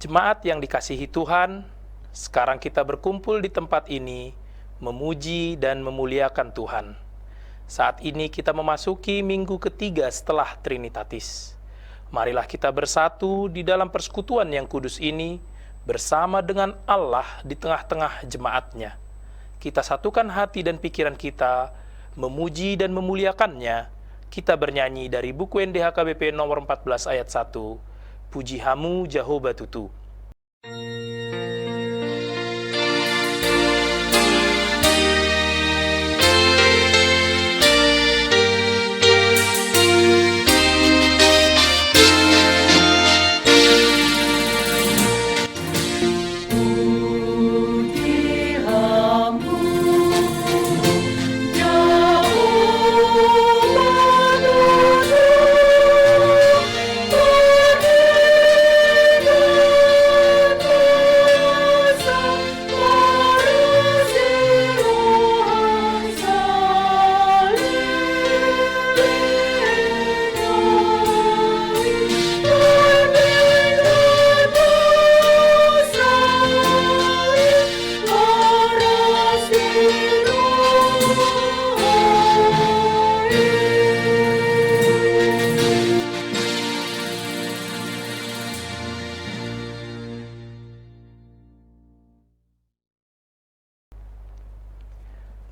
Jemaat yang dikasihi Tuhan, sekarang kita berkumpul di tempat ini, memuji dan memuliakan Tuhan. Saat ini kita memasuki minggu ketiga setelah Trinitatis. Marilah kita bersatu di dalam persekutuan yang kudus ini, bersama dengan Allah di tengah-tengah jemaatnya. Kita satukan hati dan pikiran kita, memuji dan memuliakannya. Kita bernyanyi dari buku NDHKBP nomor 14 ayat 1, Puji Hamu Jehovah Tutu.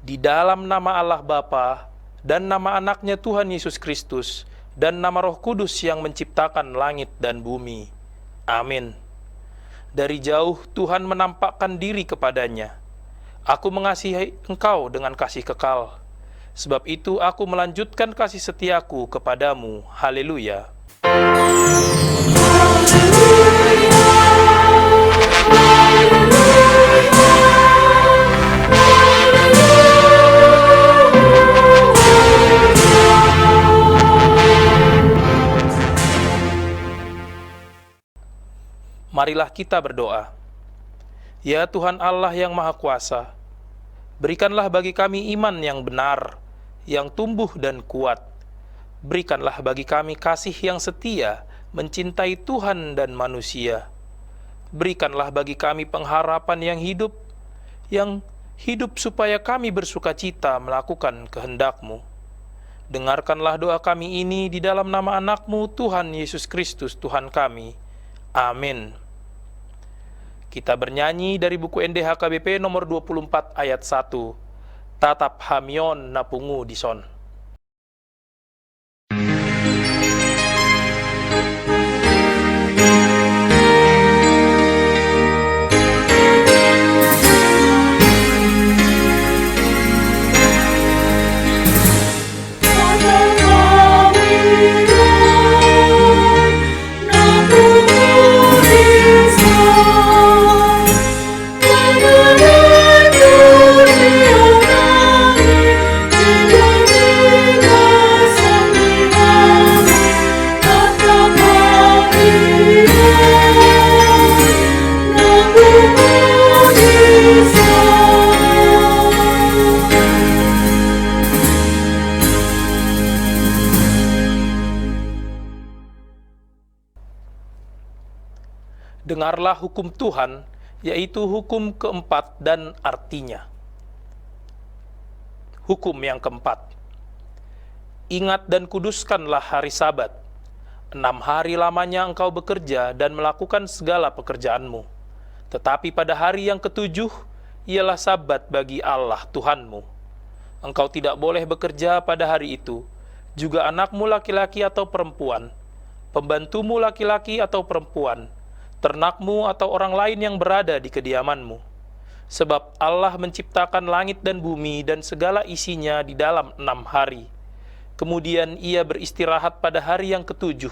Di dalam nama Allah Bapa dan nama anaknya Tuhan Yesus Kristus dan nama Roh Kudus yang menciptakan langit dan bumi. Amin. Dari jauh Tuhan menampakkan diri kepadanya. Aku mengasihi engkau dengan kasih kekal. Sebab itu aku melanjutkan kasih setiaku kepadamu. Haleluya. Marilah kita berdoa. Ya Tuhan Allah yang Maha Kuasa, berikanlah bagi kami iman yang benar, yang tumbuh dan kuat. Berikanlah bagi kami kasih yang setia, mencintai Tuhan dan manusia. Berikanlah bagi kami pengharapan yang hidup supaya kami bersukacita melakukan kehendak-Mu. Dengarkanlah doa kami ini di dalam nama anak-Mu, Tuhan Yesus Kristus, Tuhan kami. Amin. Kita bernyanyi dari buku NDHKBP nomor 24 ayat 1, Tatap hamion napungu dison. Dengarlah hukum Tuhan, yaitu hukum keempat dan artinya. Hukum yang keempat. Ingat dan kuduskanlah hari Sabat. 6 hari lamanya engkau bekerja dan melakukan segala pekerjaanmu. Tetapi pada hari yang ketujuh, ialah Sabat bagi Allah Tuhanmu. Engkau tidak boleh bekerja pada hari itu, juga anakmu laki-laki atau perempuan, pembantumu laki-laki atau perempuan, ternakmu atau orang lain yang berada di kediamanmu. Sebab Allah menciptakan langit dan bumi dan segala isinya di dalam 6 hari. Kemudian ia beristirahat pada hari yang ketujuh.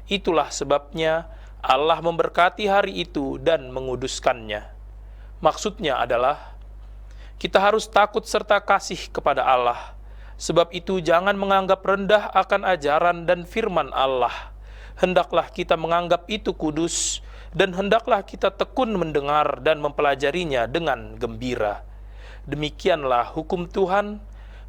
Itulah sebabnya Allah memberkati hari itu dan menguduskannya. Maksudnya adalah, kita harus takut serta kasih kepada Allah. Sebab itu jangan menganggap rendah akan ajaran dan firman Allah. Hendaklah kita menganggap itu kudus, dan hendaklah kita tekun mendengar dan mempelajarinya dengan gembira. Demikianlah hukum Tuhan.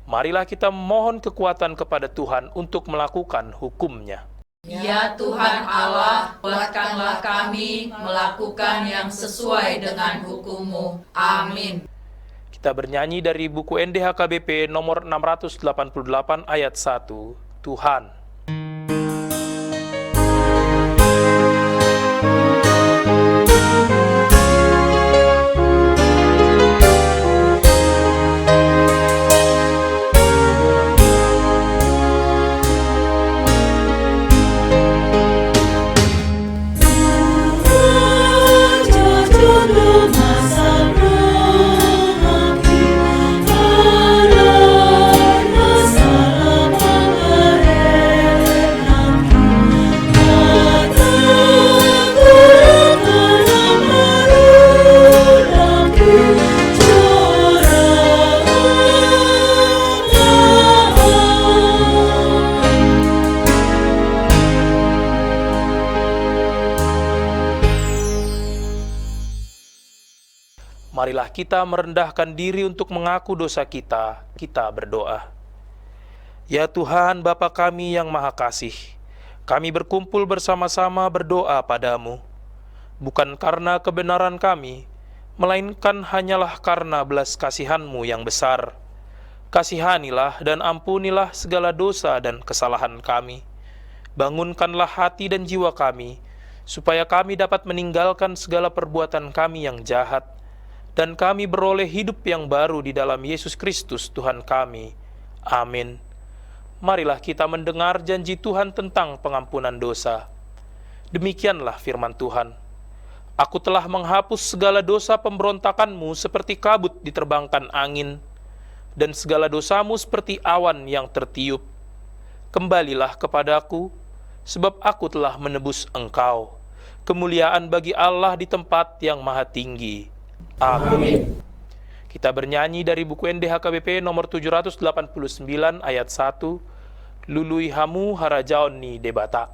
Marilah kita mohon kekuatan kepada Tuhan untuk melakukan hukum-Nya. Ya Tuhan Allah, kuatkanlah kami melakukan yang sesuai dengan hukum-Mu. Amin. Kita bernyanyi dari buku NDHKBP nomor 688 ayat 1, Tuhan. Marilah kita merendahkan diri untuk mengaku dosa kita. Kita berdoa. Ya Tuhan, Bapa kami yang Maha Kasih, kami berkumpul bersama-sama berdoa padamu, bukan karena kebenaran kami, melainkan hanyalah karena belas kasihan-Mu yang besar. Kasihanilah dan ampunilah segala dosa dan kesalahan kami. Bangunkanlah hati dan jiwa kami, supaya kami dapat meninggalkan segala perbuatan kami yang jahat, dan kami beroleh hidup yang baru di dalam Yesus Kristus Tuhan kami. Amin. Marilah kita mendengar janji Tuhan tentang pengampunan dosa. Demikianlah firman Tuhan. Aku telah menghapus segala dosa pemberontakanmu seperti kabut diterbangkan angin, dan segala dosamu seperti awan yang tertiup. Kembalilah kepadaku, sebab aku telah menebus engkau. Kemuliaan bagi Allah di tempat yang maha tinggi. Amin. Kita bernyanyi dari buku NDHKBP nomor 789 ayat 1, Lului hamu harajaon ni debata.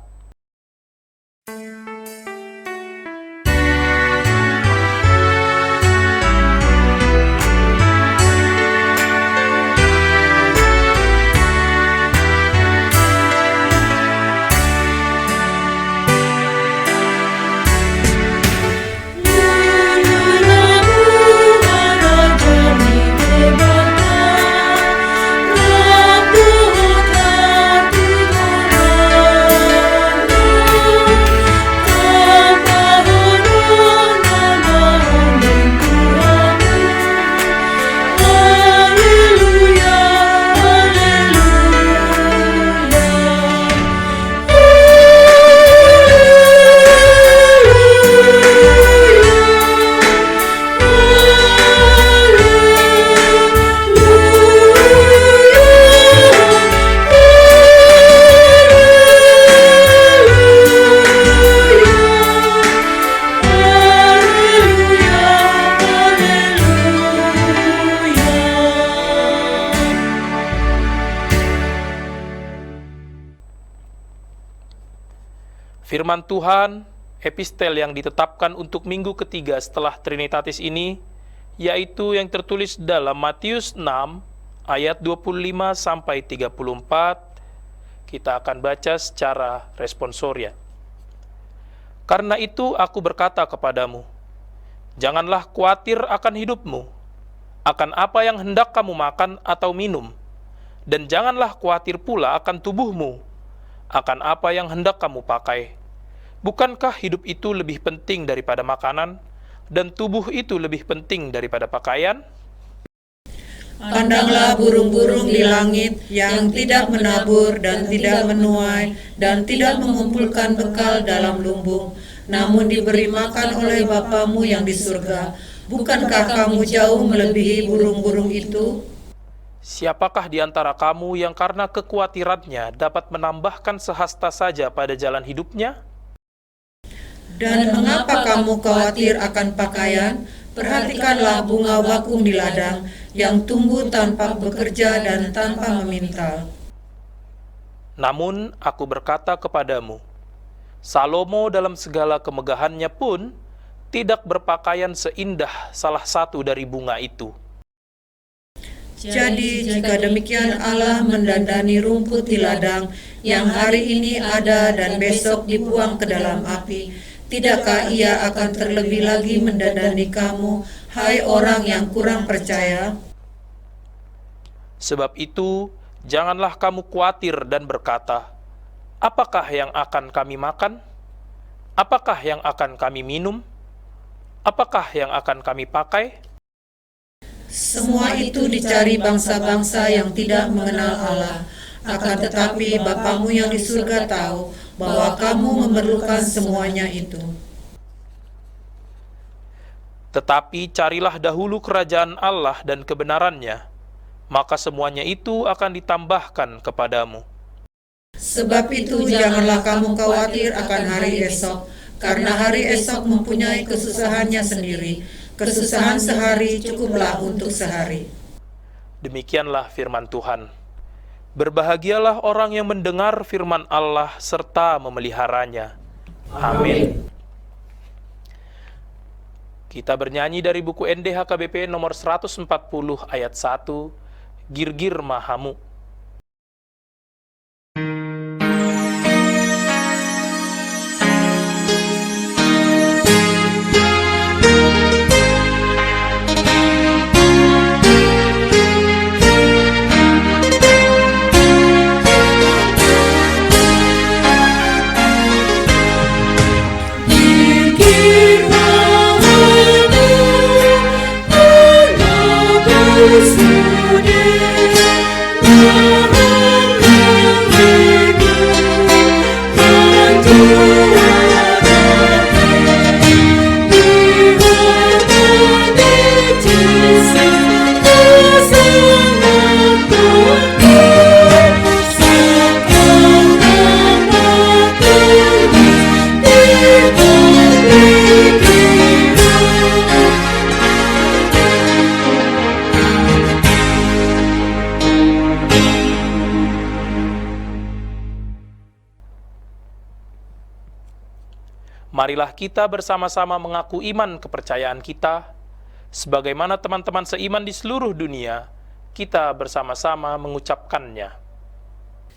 Firman Tuhan, epistel yang ditetapkan untuk minggu ketiga setelah Trinitatis ini, yaitu yang tertulis dalam Matius 6, ayat 25-34, kita akan baca secara responsoria. Karena itu aku berkata kepadamu, janganlah khawatir akan hidupmu, akan apa yang hendak kamu makan atau minum, dan janganlah khawatir pula akan tubuhmu, akan apa yang hendak kamu pakai. Bukankah hidup itu lebih penting daripada makanan, dan tubuh itu lebih penting daripada pakaian? Pandanglah burung-burung di langit yang tidak menabur dan tidak menuai dan tidak mengumpulkan bekal dalam lumbung, namun diberi makan oleh Bapamu yang di surga. Bukankah kamu jauh melebihi burung-burung itu? Siapakah di antara kamu yang karena kekhawatirannya dapat menambahkan sehasta saja pada jalan hidupnya? Dan mengapa kamu khawatir akan pakaian? Perhatikanlah bunga bakung di ladang, yang tumbuh tanpa bekerja dan tanpa memintal. Namun aku berkata kepadamu, Salomo dalam segala kemegahannya pun tidak berpakaian seindah salah satu dari bunga itu. Jadi jika demikian Allah mendandani rumput di ladang yang hari ini ada dan besok dibuang ke dalam api, tidakkah Ia akan terlebih lagi mendandani kamu, hai orang yang kurang percaya? Sebab itu, janganlah kamu khawatir dan berkata, apakah yang akan kami makan? Apakah yang akan kami minum? Apakah yang akan kami pakai? Semua itu dicari bangsa-bangsa yang tidak mengenal Allah. Akan tetapi Bapamu yang di surga tahu bahwa kamu memerlukan semuanya itu. Tetapi carilah dahulu kerajaan Allah dan kebenarannya, maka semuanya itu akan ditambahkan kepadamu. Sebab itu janganlah kamu khawatir akan hari esok, karena hari esok mempunyai kesusahannya sendiri. Kesusahan sehari cukuplah untuk sehari. Demikianlah firman Tuhan. Berbahagialah orang yang mendengar firman Allah serta memeliharanya. Amin. Kita bernyanyi dari buku NDHKBP nomor 140 ayat 1, Girgir Mahamu. Marilah kita bersama-sama mengaku iman kepercayaan kita, sebagaimana teman-teman seiman di seluruh dunia, kita bersama-sama mengucapkannya.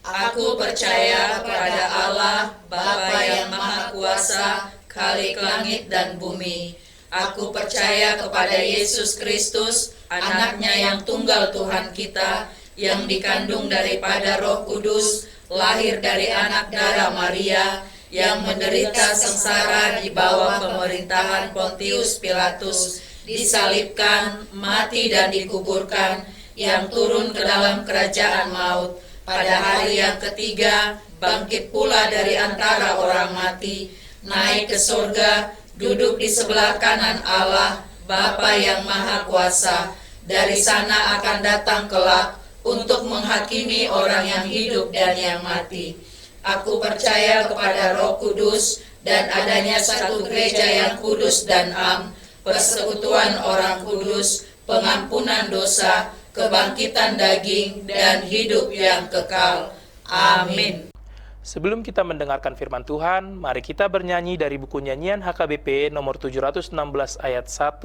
Aku percaya kepada Allah, Bapa yang Maha Kuasa, Khalik langit dan bumi. Aku percaya kepada Yesus Kristus, Anaknya yang tunggal Tuhan kita, yang dikandung daripada Roh Kudus, lahir dari anak darah Maria, yang menderita sengsara di bawah pemerintahan Pontius Pilatus, disalibkan, mati dan dikuburkan, yang turun ke dalam kerajaan maut, pada hari yang ketiga bangkit pula dari antara orang mati, naik ke surga, duduk di sebelah kanan Allah, Bapa yang Maha Kuasa. Dari sana akan datang kelak untuk menghakimi orang yang hidup dan yang mati. Aku percaya kepada Roh Kudus dan adanya satu gereja yang kudus dan am, persekutuan orang kudus, pengampunan dosa, kebangkitan daging, dan hidup yang kekal. Amin. Sebelum kita mendengarkan firman Tuhan, mari kita bernyanyi dari buku nyanyian HKBP nomor 716 ayat 1,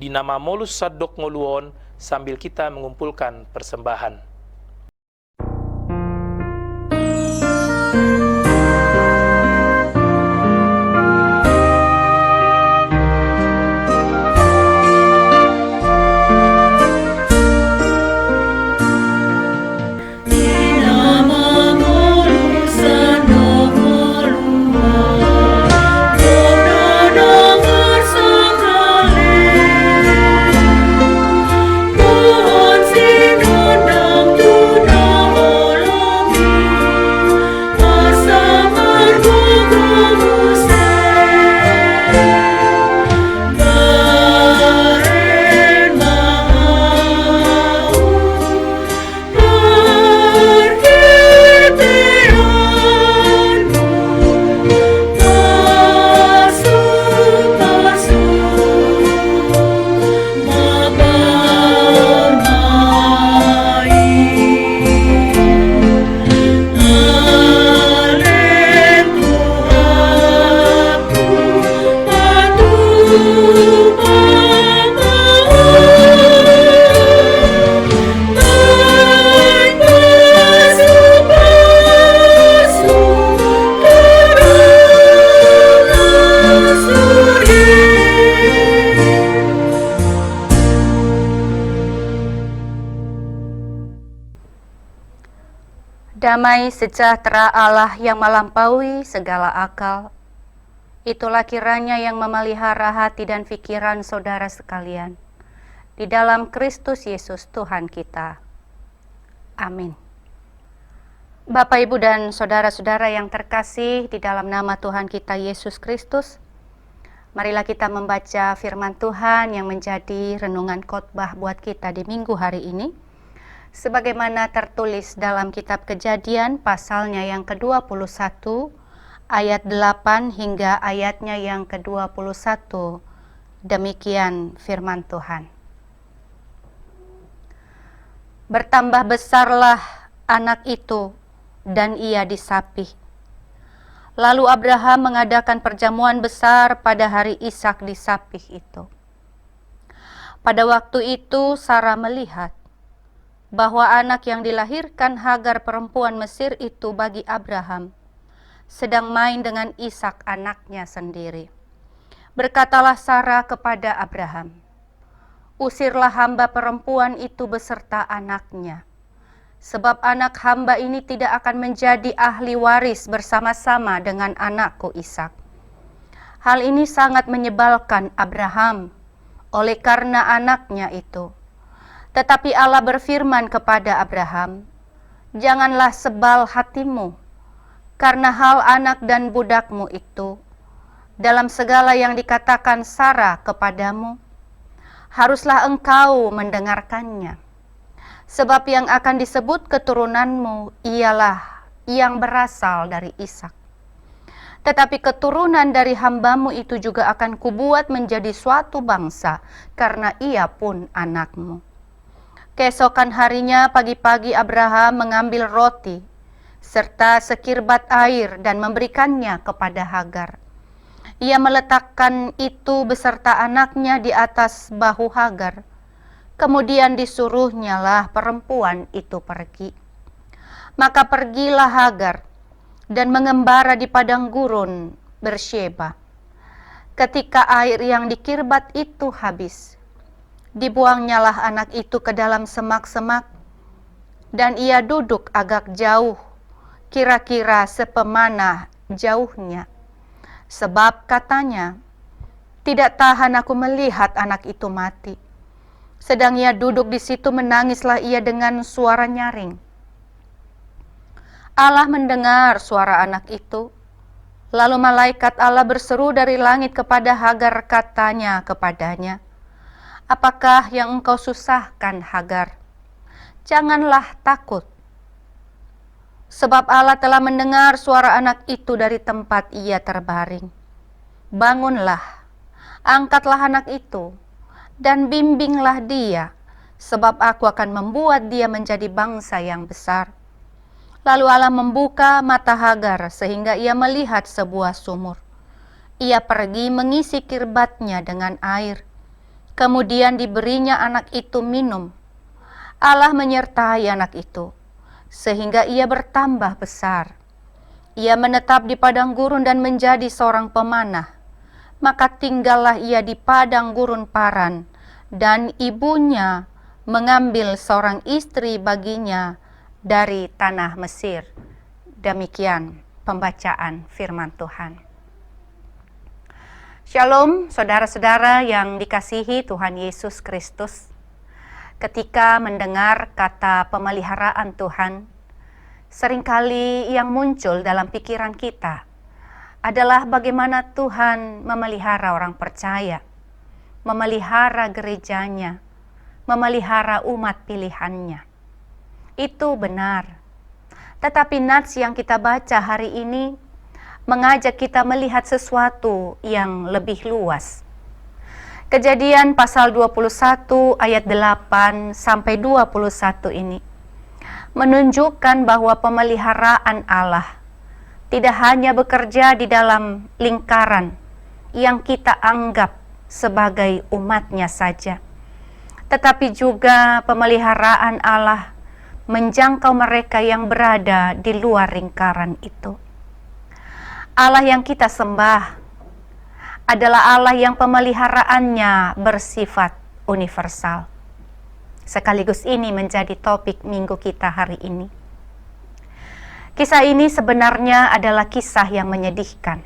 Dinama Molus Sadok Ngoluon, sambil kita mengumpulkan persembahan. Mohon sinun Damai sejahtera Allah yang melampaui segala akal, itulah kiranya yang memelihara hati dan pikiran saudara sekalian, di dalam Kristus Yesus Tuhan kita. Amin. Bapak, Ibu, dan saudara-saudara yang terkasih di dalam nama Tuhan kita Yesus Kristus, marilah kita membaca firman Tuhan yang menjadi renungan khotbah buat kita di minggu hari ini, sebagaimana tertulis dalam kitab Kejadian pasalnya yang ke-21, ayat 8 hingga ayatnya yang ke-21. Demikian firman Tuhan. Bertambah besarlah anak itu, dan ia disapih. Lalu Abraham mengadakan perjamuan besar pada hari Ishak disapih itu. Pada waktu itu Sarah melihat bahwa anak yang dilahirkan Hagar perempuan Mesir itu bagi Abraham sedang main dengan Ishak anaknya sendiri. Berkatalah Sarah kepada Abraham, "Usirlah hamba perempuan itu beserta anaknya, sebab anak hamba ini tidak akan menjadi ahli waris bersama-sama dengan anakku Ishak." Hal ini sangat menyebalkan Abraham oleh karena anaknya itu. Tetapi Allah berfirman kepada Abraham, "Janganlah sebal hatimu karena hal anak dan budakmu itu. Dalam segala yang dikatakan Sarah kepadamu, haruslah engkau mendengarkannya. Sebab yang akan disebut keturunanmu ialah yang berasal dari Ishak. Tetapi keturunan dari hambamu itu juga akan kubuat menjadi suatu bangsa, karena ia pun anakmu." Keesokan harinya pagi-pagi Abraham mengambil roti serta sekirbat air dan memberikannya kepada Hagar. Ia meletakkan itu beserta anaknya di atas bahu Hagar. Kemudian disuruhnyalah perempuan itu pergi. Maka pergilah Hagar dan mengembara di padang gurun Bersyeba. Ketika air yang dikirbat itu habis, dibuangnyalah anak itu ke dalam semak-semak, dan ia duduk agak jauh, kira-kira sepemanah jauhnya. Sebab katanya, "Tidak tahan aku melihat anak itu mati." Sedang ia duduk di situ, menangislah ia dengan suara nyaring. Allah mendengar suara anak itu. Lalu malaikat Allah berseru dari langit kepada Hagar, katanya kepadanya, "Apakah yang engkau susahkan, Hagar? Janganlah takut. Sebab Allah telah mendengar suara anak itu dari tempat ia terbaring. Bangunlah, angkatlah anak itu, dan bimbinglah dia, sebab aku akan membuat dia menjadi bangsa yang besar." Lalu Allah membuka mata Hagar sehingga ia melihat sebuah sumur. Ia pergi mengisi kirbatnya dengan air. Kemudian diberinya anak itu minum. Allah menyertai anak itu, sehingga ia bertambah besar. Ia menetap di padang gurun dan menjadi seorang pemanah. Maka tinggallah ia di padang gurun Paran, dan ibunya mengambil seorang istri baginya dari tanah Mesir. Demikian pembacaan firman Tuhan. Shalom saudara-saudara yang dikasihi Tuhan Yesus Kristus. Ketika mendengar kata pemeliharaan Tuhan, seringkali yang muncul dalam pikiran kita adalah bagaimana Tuhan memelihara orang percaya, memelihara gerejanya, memelihara umat pilihannya. Itu benar. Tetapi nats yang kita baca hari ini mengajak kita melihat sesuatu yang lebih luas. Kejadian pasal 21 ayat 8 sampai 21 ini menunjukkan bahwa pemeliharaan Allah tidak hanya bekerja di dalam lingkaran yang kita anggap sebagai umatnya saja, tetapi juga pemeliharaan Allah menjangkau mereka yang berada di luar lingkaran itu. Allah yang kita sembah adalah Allah yang pemeliharaannya bersifat universal. Sekaligus ini menjadi topik minggu kita hari ini. Kisah ini sebenarnya adalah kisah yang menyedihkan.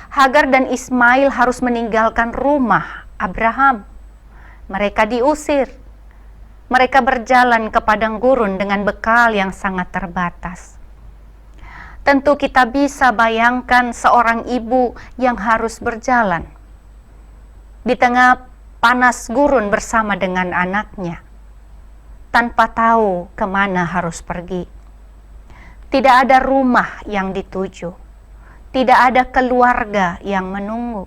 Hagar dan Ismail harus meninggalkan rumah Abraham. Mereka diusir. Mereka berjalan ke padang gurun dengan bekal yang sangat terbatas. Tentu kita bisa bayangkan seorang ibu yang harus berjalan di tengah panas gurun bersama dengan anaknya, tanpa tahu kemana harus pergi. Tidak ada rumah yang dituju, tidak ada keluarga yang menunggu,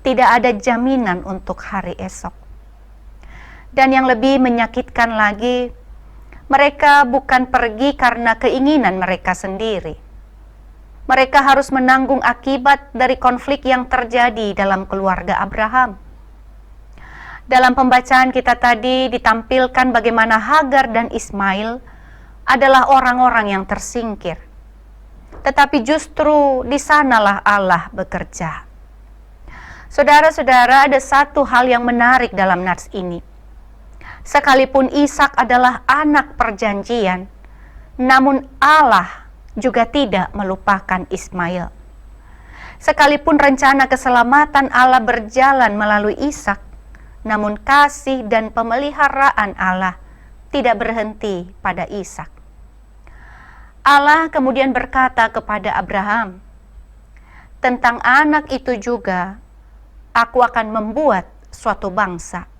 tidak ada jaminan untuk hari esok. Dan yang lebih menyakitkan lagi, mereka bukan pergi karena keinginan mereka sendiri. Mereka harus menanggung akibat dari konflik yang terjadi dalam keluarga Abraham. Dalam pembacaan kita tadi ditampilkan bagaimana Hagar dan Ismail adalah orang-orang yang tersingkir. Tetapi justru di sanalah Allah bekerja. Saudara-saudara, ada satu hal yang menarik dalam nats ini. Sekalipun Ishak adalah anak perjanjian, namun Allah juga tidak melupakan Ismail. Sekalipun rencana keselamatan Allah berjalan melalui Ishak, namun kasih dan pemeliharaan Allah tidak berhenti pada Ishak. Allah kemudian berkata kepada Abraham, "Tentang anak itu juga, aku akan membuat suatu bangsa."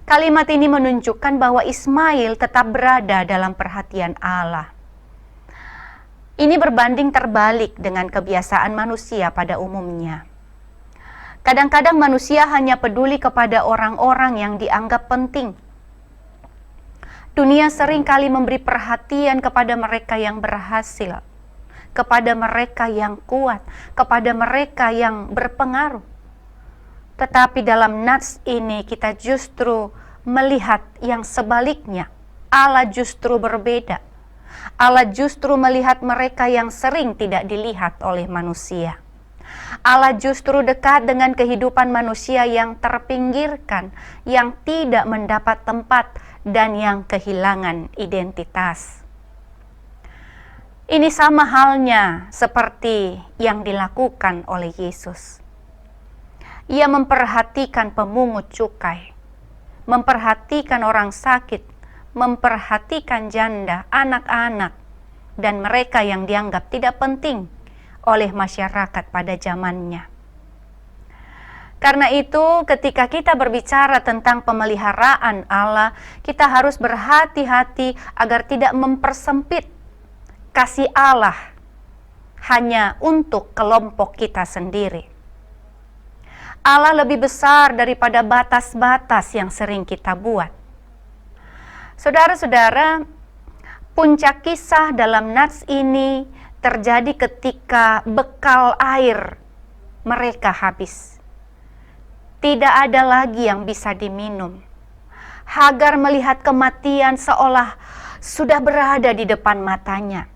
Kalimat ini menunjukkan bahwa Ismail tetap berada dalam perhatian Allah. Ini berbanding terbalik dengan kebiasaan manusia pada umumnya. Kadang-kadang manusia hanya peduli kepada orang-orang yang dianggap penting. Dunia sering kali memberi perhatian kepada mereka yang berhasil, kepada mereka yang kuat, kepada mereka yang berpengaruh. Tetapi dalam nats ini kita justru melihat yang sebaliknya. Allah justru berbeda. Allah justru melihat mereka yang sering tidak dilihat oleh manusia. Allah justru dekat dengan kehidupan manusia yang terpinggirkan, yang tidak mendapat tempat, dan yang kehilangan identitas. Ini sama halnya seperti yang dilakukan oleh Yesus. Ia memperhatikan pemungut cukai, memperhatikan orang sakit, memperhatikan janda, anak-anak, dan mereka yang dianggap tidak penting oleh masyarakat pada zamannya. Karena itu, ketika kita berbicara tentang pemeliharaan Allah, kita harus berhati-hati agar tidak mempersempit kasih Allah hanya untuk kelompok kita sendiri. Allah lebih besar daripada batas-batas yang sering kita buat. Saudara-saudara, puncak kisah dalam nats ini terjadi ketika bekal air mereka habis. Tidak ada lagi yang bisa diminum. Hagar melihat kematian seolah sudah berada di depan matanya.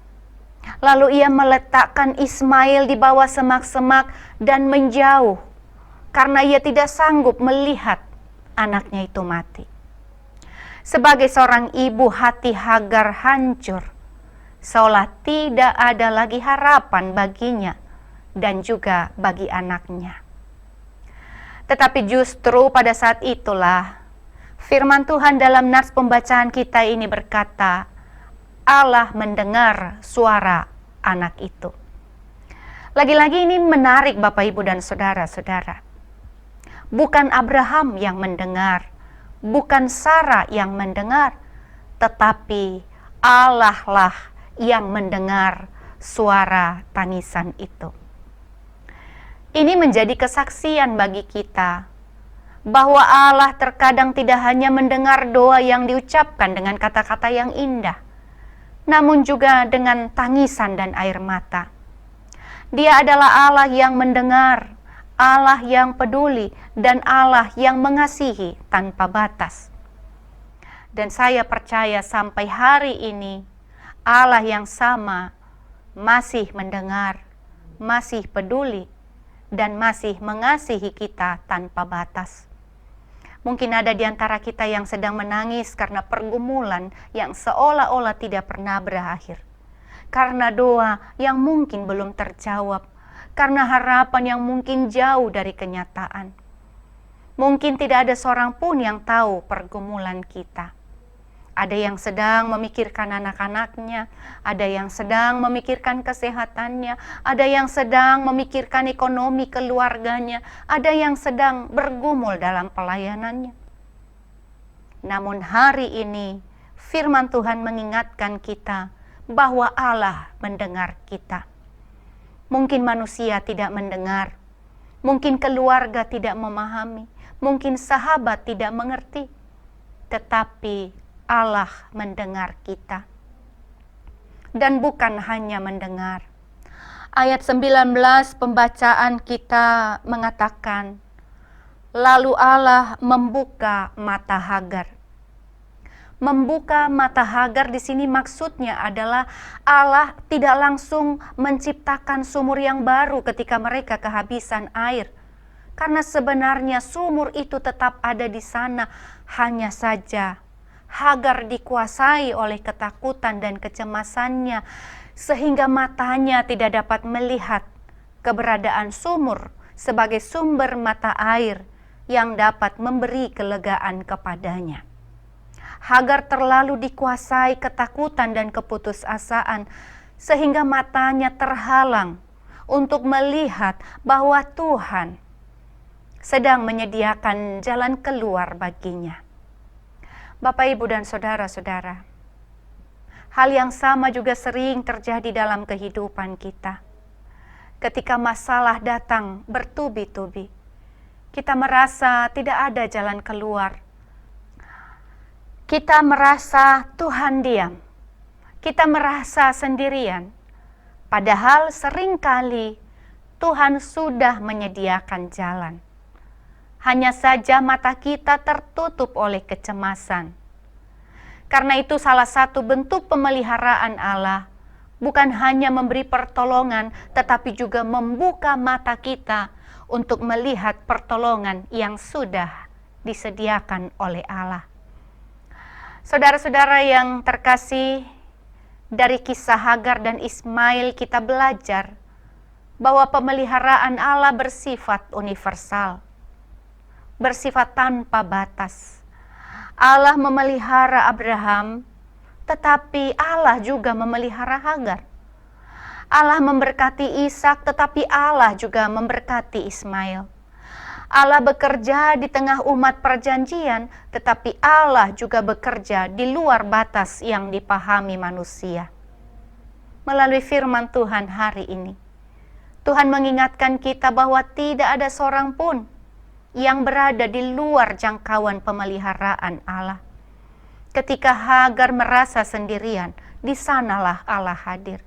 Lalu ia meletakkan Ismail di bawah semak-semak dan menjauh, karena ia tidak sanggup melihat anaknya itu mati. Sebagai seorang ibu, hati Hagar hancur, seolah tidak ada lagi harapan baginya dan juga bagi anaknya. Tetapi justru pada saat itulah firman Tuhan dalam nats pembacaan kita ini berkata, Allah mendengar suara anak itu. Lagi-lagi ini menarik Bapak, Ibu, dan saudara-saudara. Bukan Abraham yang mendengar, bukan Sarah yang mendengar, tetapi Allah lah yang mendengar suara tangisan itu. Ini menjadi kesaksian bagi kita bahwa Allah terkadang tidak hanya mendengar doa yang diucapkan dengan kata-kata yang indah, namun juga dengan tangisan dan air mata. Dia adalah Allah yang mendengar, Allah yang peduli, dan Allah yang mengasihi tanpa batas. Dan saya percaya sampai hari ini Allah yang sama masih mendengar, masih peduli, dan masih mengasihi kita tanpa batas. Mungkin ada di antara kita yang sedang menangis karena pergumulan yang seolah-olah tidak pernah berakhir. karena doa yang mungkin belum terjawab, karena harapan yang mungkin jauh dari kenyataan. Mungkin tidak ada seorang pun yang tahu pergumulan kita. Ada yang sedang memikirkan anak-anaknya, ada yang sedang memikirkan kesehatannya, ada yang sedang memikirkan ekonomi keluarganya, ada yang sedang bergumul dalam pelayanannya. Namun hari ini firman Tuhan mengingatkan kita bahwa Allah mendengar kita. Mungkin manusia tidak mendengar, mungkin keluarga tidak memahami, mungkin sahabat tidak mengerti, tetapi Allah mendengar kita. Dan bukan hanya mendengar. Ayat 19 pembacaan kita mengatakan, lalu Allah membuka mata Hagar. Membuka mata Hagar di sini maksudnya adalah Allah tidak langsung menciptakan sumur yang baru ketika mereka kehabisan air. Karena sebenarnya sumur itu tetap ada di sana, hanya saja Hagar dikuasai oleh ketakutan dan kecemasannya, sehingga matanya tidak dapat melihat keberadaan sumur sebagai sumber mata air yang dapat memberi kelegaan kepadanya. Hagar terlalu dikuasai ketakutan dan keputusasaan, sehingga matanya terhalang untuk melihat bahwa Tuhan sedang menyediakan jalan keluar baginya. Bapak, Ibu, dan saudara-saudara, hal yang sama juga sering terjadi dalam kehidupan kita. Ketika masalah datang bertubi-tubi, kita merasa tidak ada jalan keluar. Kita merasa Tuhan diam. Kita merasa sendirian. Padahal seringkali Tuhan sudah menyediakan jalan. Hanya saja mata kita tertutup oleh kecemasan. Karena itu salah satu bentuk pemeliharaan Allah bukan hanya memberi pertolongan, tetapi juga membuka mata kita untuk melihat pertolongan yang sudah disediakan oleh Allah. Saudara-saudara yang terkasih, dari kisah Hagar dan Ismail kita belajar bahwa pemeliharaan Allah bersifat universal, bersifat tanpa batas. Allah memelihara Abraham, tetapi Allah juga memelihara Hagar. Allah memberkati Ishak, tetapi Allah juga memberkati Ismail. Allah bekerja di tengah umat perjanjian, tetapi Allah juga bekerja di luar batas yang dipahami manusia. Melalui firman Tuhan hari ini, Tuhan mengingatkan kita bahwa tidak ada seorang pun yang berada di luar jangkauan pemeliharaan Allah. Ketika Hagar merasa sendirian, di sanalah Allah hadir.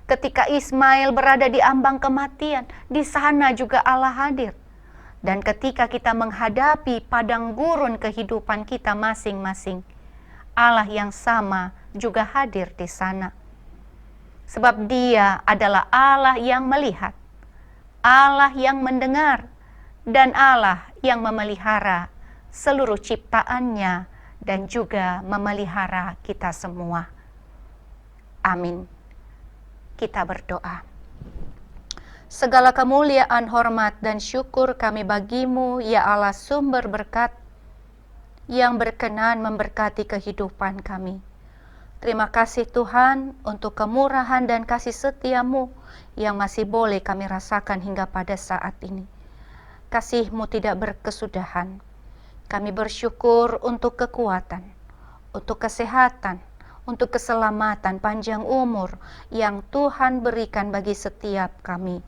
Ketika Ismail berada di ambang kematian, di sana juga Allah hadir. Dan ketika kita menghadapi padang gurun kehidupan kita masing-masing, Allah yang sama juga hadir di sana. Sebab Dia adalah Allah yang melihat, Allah yang mendengar, dan Allah yang memelihara seluruh ciptaannya dan juga memelihara kita semua. Amin. Kita berdoa. Segala kemuliaan, hormat, dan syukur kami bagimu, ya Allah sumber berkat, yang berkenan memberkati kehidupan kami. Terima kasih Tuhan untuk kemurahan dan kasih setiamu yang masih boleh kami rasakan hingga pada saat ini. Kasih-Mu tidak berkesudahan. Kami bersyukur untuk kekuatan, untuk kesehatan, untuk keselamatan, panjang umur yang Tuhan berikan bagi setiap kami.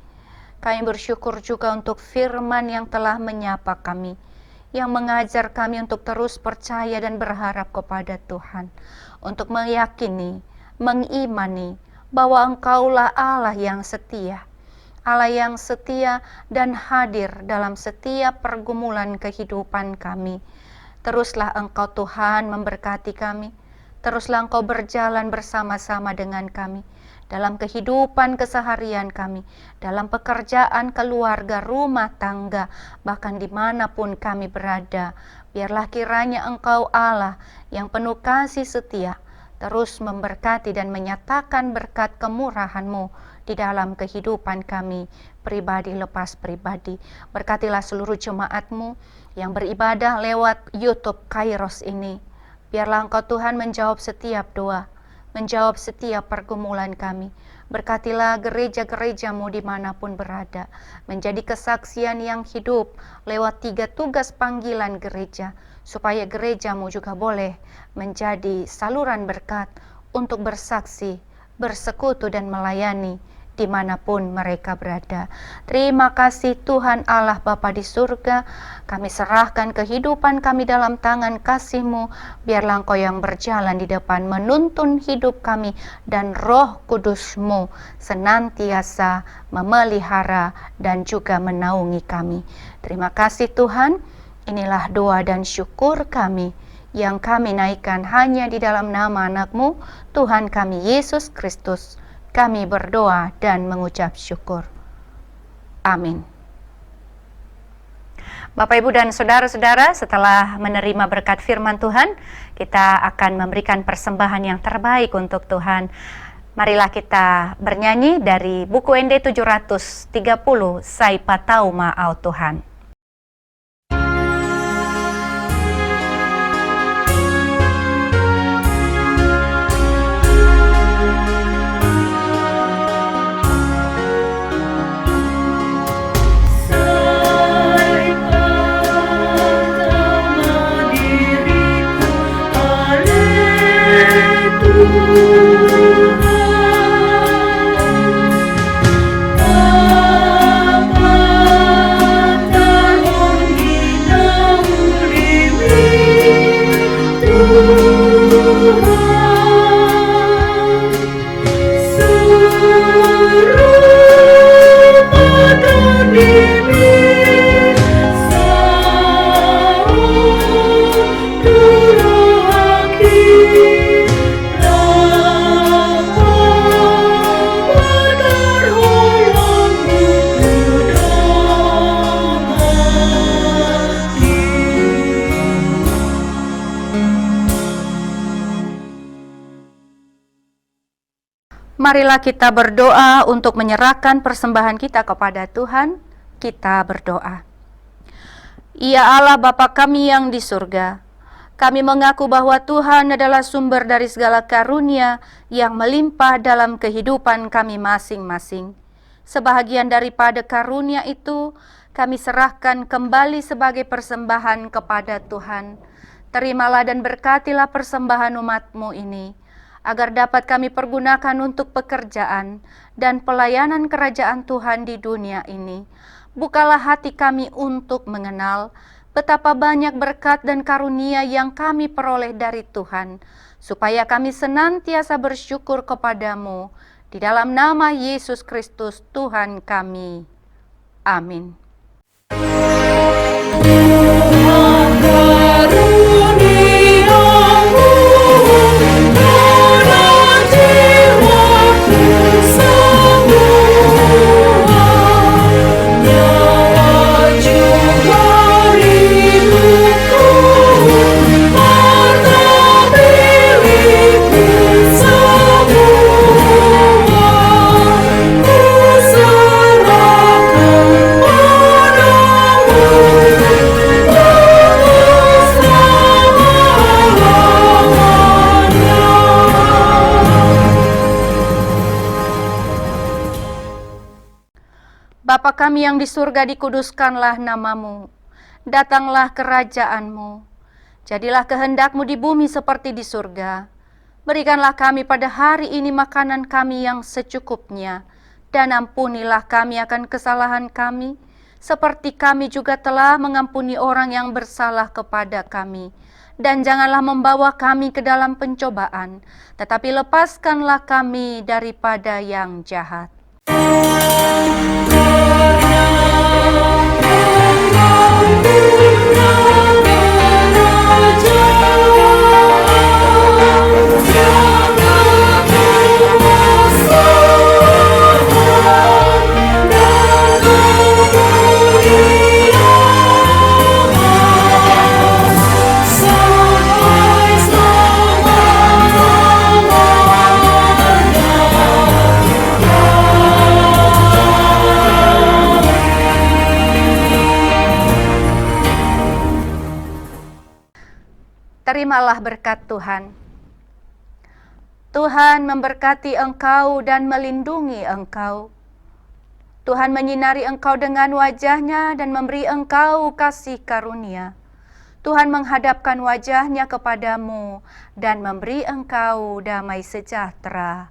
Kami bersyukur juga untuk firman yang telah menyapa kami, yang mengajar kami untuk terus percaya dan berharap kepada Tuhan, untuk meyakini, mengimani bahwa Engkaulah Allah yang setia, Allah yang setia dan hadir dalam setiap pergumulan kehidupan kami. Teruslah Engkau Tuhan memberkati kami, teruslah Engkau berjalan bersama-sama dengan kami, dalam kehidupan keseharian kami, dalam pekerjaan, keluarga, rumah tangga, bahkan dimanapun kami berada. Biarlah kiranya Engkau Allah yang penuh kasih setia, terus memberkati dan menyatakan berkat kemurahan-Mu di dalam kehidupan kami, pribadi lepas pribadi. Berkatilah seluruh jemaat-Mu yang beribadah lewat YouTube Kairos ini. Biarlah Engkau Tuhan menjawab setiap doa, menjawab setiap pergumulan kami. Berkatilah gereja-gereja-Mu dimanapun berada, menjadi kesaksian yang hidup lewat 3 tugas panggilan gereja, supaya gereja-Mu juga boleh menjadi saluran berkat untuk bersaksi, bersekutu dan melayani dimanapun mereka berada. Terima kasih Tuhan Allah Bapa di surga, kami serahkan kehidupan kami dalam tangan kasih-Mu. Biarlah Engkau yang berjalan di depan, menuntun hidup kami, dan Roh Kudus-Mu senantiasa memelihara dan juga menaungi kami. Terima kasih Tuhan, inilah doa dan syukur kami yang kami naikkan hanya di dalam nama anak-Mu, Tuhan kami Yesus Kristus. Kami berdoa dan mengucap syukur. Amin. Bapak, Ibu, dan saudara-saudara, setelah menerima berkat firman Tuhan, kita akan memberikan persembahan yang terbaik untuk Tuhan. Marilah kita bernyanyi dari buku ND 730, Sai Patau Ma'au Tuhan. Marilah kita berdoa untuk menyerahkan persembahan kita kepada Tuhan. Kita berdoa. Ya Allah Bapa kami yang di surga, kami mengaku bahwa Tuhan adalah sumber dari segala karunia yang melimpah dalam kehidupan kami masing-masing. Sebahagian daripada karunia itu kami serahkan kembali sebagai persembahan kepada Tuhan. Terimalah dan berkatilah persembahan umat-Mu ini, agar dapat kami pergunakan untuk pekerjaan dan pelayanan kerajaan Tuhan di dunia ini. Bukalah hati kami untuk mengenal betapa banyak berkat dan karunia yang kami peroleh dari Tuhan, supaya kami senantiasa bersyukur kepadamu. Di dalam nama Yesus Kristus Tuhan kami. Amin. Bapa kami yang di surga, dikuduskanlah namamu. Datanglah kerajaan-Mu. Jadilah kehendak-Mu di bumi seperti di surga. Berikanlah kami pada hari ini makanan kami yang secukupnya. Dan ampunilah kami akan kesalahan kami, seperti kami juga telah mengampuni orang yang bersalah kepada kami. Dan janganlah membawa kami ke dalam pencobaan, tetapi lepaskanlah kami daripada yang jahat. Terimalah berkat Tuhan. Tuhan memberkati engkau dan melindungi engkau. Tuhan menyinari engkau dengan wajah-Nya dan memberi engkau kasih karunia. Tuhan menghadapkan wajah-Nya kepadamu dan memberi engkau damai sejahtera.